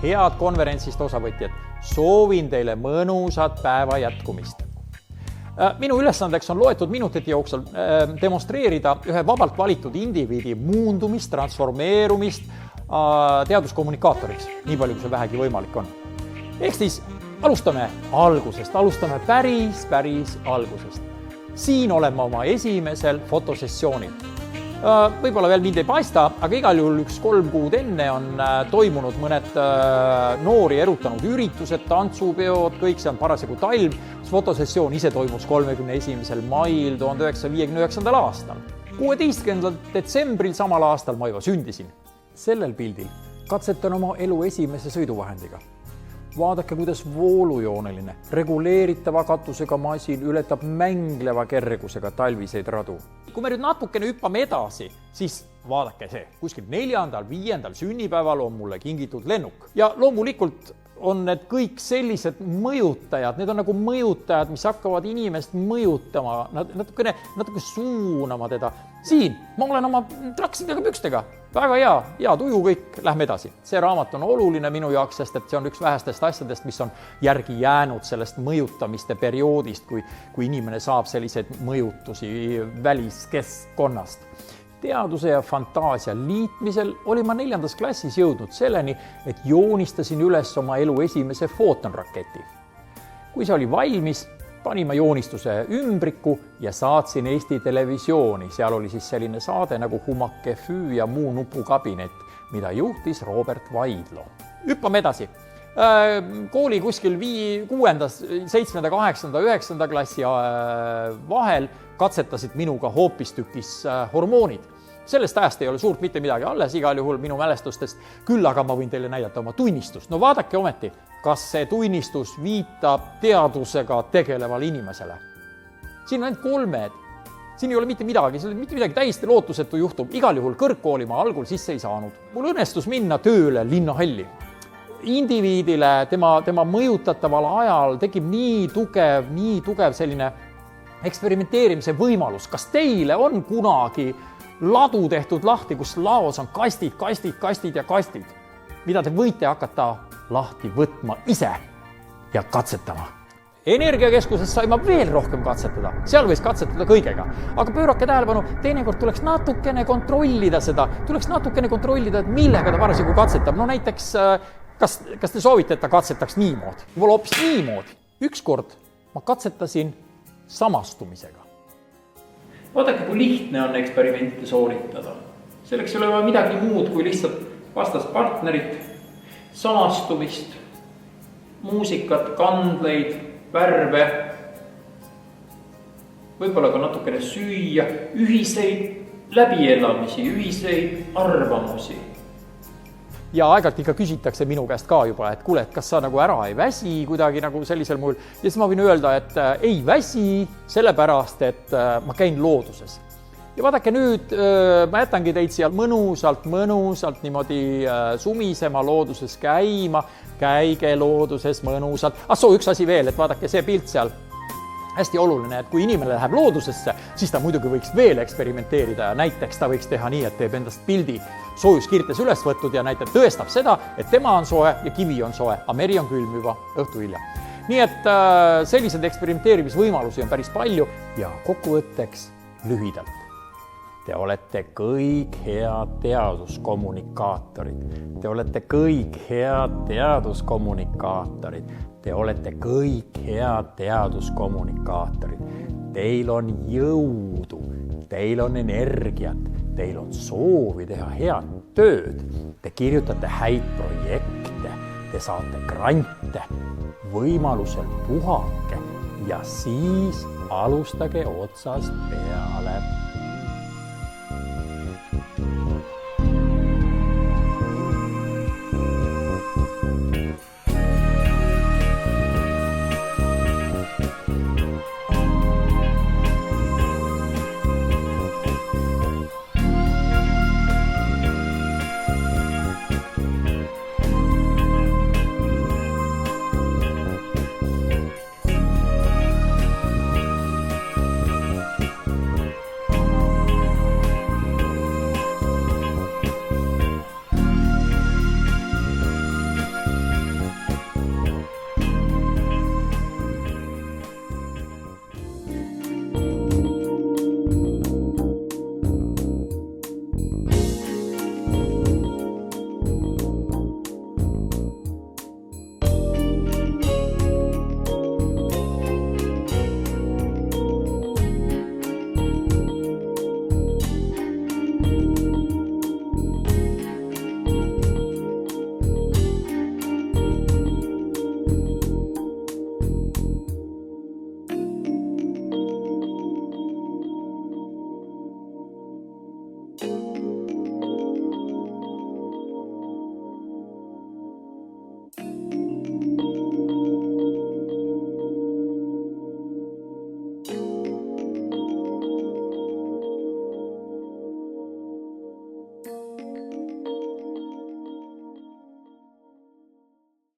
head konverentsist osavõtjad, soovin teile mõnusat päeva jätkumist. Minu ülesandeks on loetud minutite jooksul demonstreerida ühe vabalt valitud indiviidi muundumist, transformeerumist teaduskommunikaatoriks, nii palju kui see vähegi võimalik on. Ehk siis alustame algusest, alustame päris algusest. Siin oleme oma esimesel fotosessioonil. Võib-olla veel mind ei paista, aga igal juhul 3 kuud enne on toimunud mõned noori erutanud üritused, tantsupeod, kõik see on parasjagu talv. Fotosessioon ise toimus 31. mail 1959. aastal. 16. detsembril samal aastal ma juba sündisin. Sellel pildil katsetan oma elu esimese sõiduvahendiga. Vaadake, kuidas voolujooneline, reguleeritava katusega masin ületab mängleva kergusega talviseid radu. Kui me nüüd natukene hüppame edasi, siis vaadake see. Kuskil 4., 5. sünnipäeval on mulle kingitud lennuk. Ja loomulikult on need kõik sellised mõjutajad, need on nagu mõjutajad, mis hakkavad inimest mõjutama, natuke suunama teda. Siin, ma olen oma traksidega pükstega. Väga hea tuju kõik, lähme edasi. See raamat on oluline minu jaoks, sest et see on üks vähestest asjadest, mis on järgi jäänud sellest mõjutamiste perioodist, kui inimene saab selliseid mõjutusi väliskeskkonnast. Teaduse ja fantaasia liitmisel oli ma 4. klassis jõudnud selleni, et joonistasin üles oma elu esimese footonraketi. Kui see oli valmis, panin ma joonistuse ümbriku ja saatsin Eesti Televisiooni. Seal oli siis selline saade nagu Humakefü ja muu nupukabinet, mida juhtis Robert Vaidlo. Hüppame edasi. Kooli kuskil 6., 7., 8., 9. klassi vahel katsetasid minuga hoopistükis hormoonid. Sellest ajast ei ole suurt mitte midagi alles, igal juhul minu mälestustest, küll aga ma võin teile näidata oma tunnistust. No vaadake ometi, kas see tunnistus viitab teadusega tegelevale inimesele. Siin on ainult 3. Siin ei ole mitte midagi, see on mitte midagi täiesti lootusetu juhtum. Igal juhul kõrgkooli ma algul sisse ei saanud. Mul õnnestus minna tööle linnahalli. Indiviidile tema mõjutataval ajal tekib nii tugev selline eksperimenteerimise võimalus. Kas teile on kunagi ladu tehtud lahti, kus laos on kastid ja kastid, mida te võite hakata lahti võtma ise ja katsetama? Energiakeskuses sai ma veel rohkem katsetada. Seal võis katsetada kõigega. Aga pöörake tähelepanu, teinekord tuleks natukene kontrollida seda. Tuleks natukene kontrollida, et millega ta parasjagu katsetab. No näiteks, kas te soovite, et ta katsetaks niimoodi? Mul hoopis niimoodi. Ükskord ma katsetasin samastumisega. Vaadake, kui lihtne on eksperimente sooritada. Selleks ei ole midagi muud kui lihtsalt vastaspartnerit, samastumist, muusikat, kandleid, värve, võib-olla ka natukene süüa, ühiseid läbielamisi, ühiseid arvamusi. Ja aegalt ikka küsitakse minu käest ka juba, et kuule, et kas sa nagu ära ei väsi kuidagi nagu sellisel muul. Ja siis ma võin öelda, et ei väsi sellepärast, et ma käin looduses. Ja vaadake nüüd, ma jätangi teid seal mõnusalt niimoodi sumisema looduses käima, käige looduses mõnusalt. Üks asi veel, et vaadake see pilt seal. Hästi oluline, et kui inimene läheb loodusesse, siis ta muidugi võiks veel eksperimenteerida ja näiteks ta võiks teha nii, et teeb endast pildi soojuskirtes üles võttud ja näitab tõestab seda, et tema on soe ja kivi on soe, aga meri on külm juba õhtu hilja. Nii et sellised eksperimenteerimisvõimalusi on päris palju ja kokkuvõtteks lühidalt. Te olete kõik head teaduskommunikaatorid. Te olete kõik head teaduskommunikaatorid. Te olete kõik head teaduskommunikaatorid. Teil on jõudu, teil on energiat, teil on soovi teha head tööd. Te kirjutate häid projekte, te saate grante, võimalusel puhake ja siis alustage otsast peale.